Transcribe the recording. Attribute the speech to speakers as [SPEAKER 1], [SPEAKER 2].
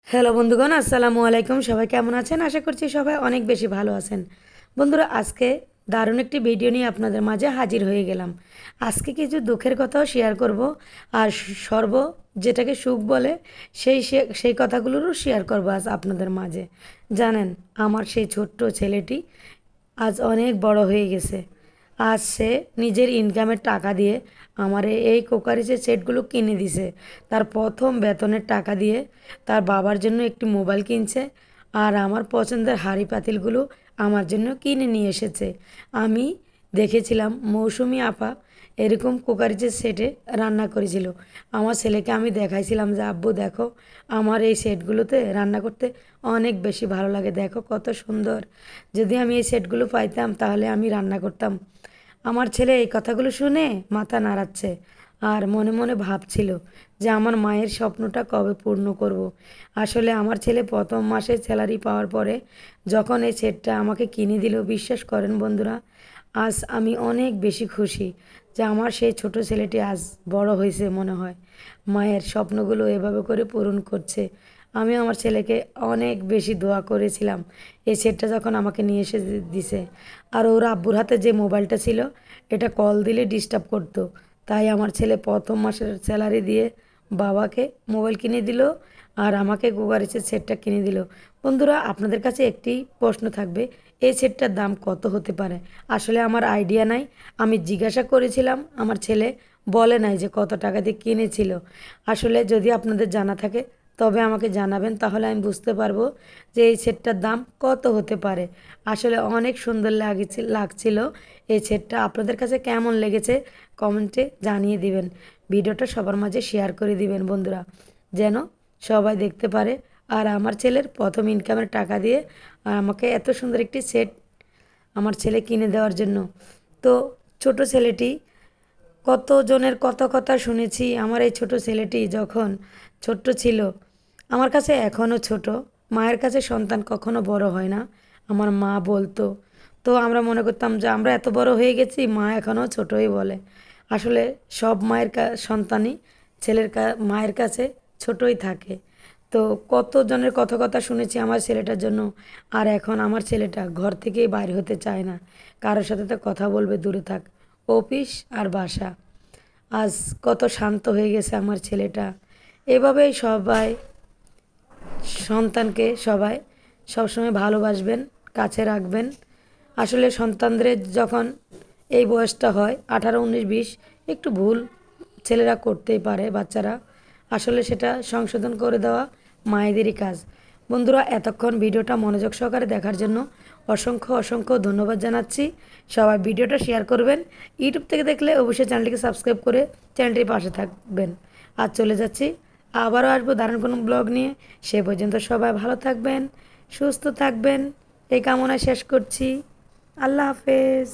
[SPEAKER 1] Hello বন্ধুগণ, আসসালামু আলাইকুম। সবাই কেমন আছেন? আশা করছি সবাই অনেক বেশি ভালো আছেন। বন্ধুরা, আজকে দারুণ একটি ভিডিও নিয়ে আপনাদের মাঝে হাজির হয়ে গেলাম। আজকে কিছু দুঃখের কথাও শেয়ার করব, আর সর্ব যেটাকে সুখ বলে সেই কথাগুলোরও শেয়ার করব আজ আপনাদের মাঝে। জানেন, আমার সেই ছোট্ট ছেলেটি আজ অনেক বড় হয়ে গেছে। আজ সে নিজের ইনকামের টাকা দিয়ে আমার এই কোকারিজের সেটগুলো কিনে দিছে। তার প্রথম বেতনের টাকা দিয়ে তার বাবার জন্য একটি মোবাইল কিনছে, আর আমার পছন্দের হাঁড়ি পাতিলগুলো আমার জন্য কিনে নিয়ে এসেছে। আমি দেখেছিলাম মৌসুমি আপা এরকম কুকারিজের সেটে রান্না করেছিল। আমার ছেলেকে আমি দেখাইছিলাম যে আব্বু দেখো, আমার এই সেটগুলোতে রান্না করতে অনেক বেশি ভালো লাগে, দেখো কত সুন্দর। যদি আমি এই সেটগুলো পাইতাম তাহলে আমি রান্না করতাম। আমার ছেলে এই কথাগুলো শুনে মাথা নাড়াচ্ছে আর মনে মনে ভাবছিল যে আমার মায়ের স্বপ্নটা কবে পূর্ণ করব। আসলে আমার ছেলে প্রথম মাসে স্যালারি পাওয়ার পরে যখন এই সেটটা আমাকে কিনে দিল, বিশ্বাস করেন বন্ধুরা, আজ আমি অনেক বেশি খুশি যে আমার সেই ছোট ছেলেটি আজ বড় হয়েছে। মনে হয় মায়ের স্বপ্নগুলো এভাবে করে পূরণ করছে। আমি আমার ছেলেকে অনেক বেশি দোয়া করেছিলাম এই সেটটা যখন আমাকে নিয়ে এসে দিছে। আর ওর আব্বুর হাতে যে মোবাইলটা ছিল, এটা কল দিলে ডিস্টার্ব করতো, তাই আমার ছেলে প্রথম মাসের স্যালারি দিয়ে বাবাকে মোবাইল কিনে দিল আর আমাকে কুকারিসের সেটটা কিনে দিল। বন্ধুরা, আপনাদের কাছে একটি প্রশ্ন থাকবে, এই সেটটার দাম কত হতে পারে? আসলে আমার আইডিয়া নাই। আমি জিজ্ঞাসা করেছিলাম, আমার ছেলে বলে নাই যে কত টাকা দিয়ে কিনেছিল। আসলে যদি আপনাদের জানা থাকে তবে আমাকে জানাবেন, তাহলে আমি বুঝতে পারবো যে এই সেটটার দাম কত হতে পারে। আসলে অনেক সুন্দর লাগছিল এই সেটটা। আপনাদের কাছে কেমন লেগেছে কমেন্টে জানিয়ে দিবেন। ভিডিওটা সবার মাঝে শেয়ার করে দিবেন বন্ধুরা, যেন সবাই দেখতে পারে। আর আমার ছেলের প্রথম ইনকামের টাকা দিয়ে আমাকে এত সুন্দর একটি সেট আমার ছেলে কিনে দেওয়ার জন্য। তো ছোট ছেলেটি, কতজনের কত কথা শুনেছি। আমার এই ছোট ছেলেটি যখন ছোট্ট ছিল, আমার কাছে এখনও ছোট। মায়ের কাছে সন্তান কখনো বড় হয় না, আমার মা বলতো। তো আমরা মনে করতাম যে আমরা এত বড় হয়ে গেছি, মা এখনও ছোটই বলে। আসলে সব মায়ের সন্তানই মায়ের কাছে ছোটই থাকে। তো কতজনের কত কথা শুনেছি আমার ছেলেটার জন্য। আর এখন আমার ছেলেটা ঘর থেকেই বাইরে হতে চায় না, কারোর সাথে তো কথা বলবে দূরে থাক, অফিস আর বাসা। আজ কত শান্ত হয়ে গেছে আমার ছেলেটা। এভাবেই সবাই সন্তানকে সবসময় ভালোবাসবেন, কাছে রাখবেন। আসলে সন্তানদের যখন এই বয়সটা হয় 18, 19, 20, একটু ভুল ছেলেরা করতেই পারে, বাচ্চারা। আসলে সেটা সংশোধন করে দেওয়া মায়েদেরই কাজ। বন্ধুরা, এতক্ষণ ভিডিওটা মনোযোগ সহকারে দেখার জন্য অসংখ্য অসংখ্য ধন্যবাদ জানাচ্ছি। সবাই ভিডিওটা শেয়ার করবেন। ইউটিউব থেকে দেখলে অবশ্যই চ্যানেলটিকে সাবস্ক্রাইব করে চ্যানেলটির পাশে থাকবেন। আজ চলে যাচ্ছি, আবারও আসবো দারুণ কোনো ব্লগ নিয়ে। সে পর্যন্ত সবাই ভালো থাকবেন, সুস্থ থাকবেন, এই কামনা শেষ করছি। আল্লাহ হাফেজ।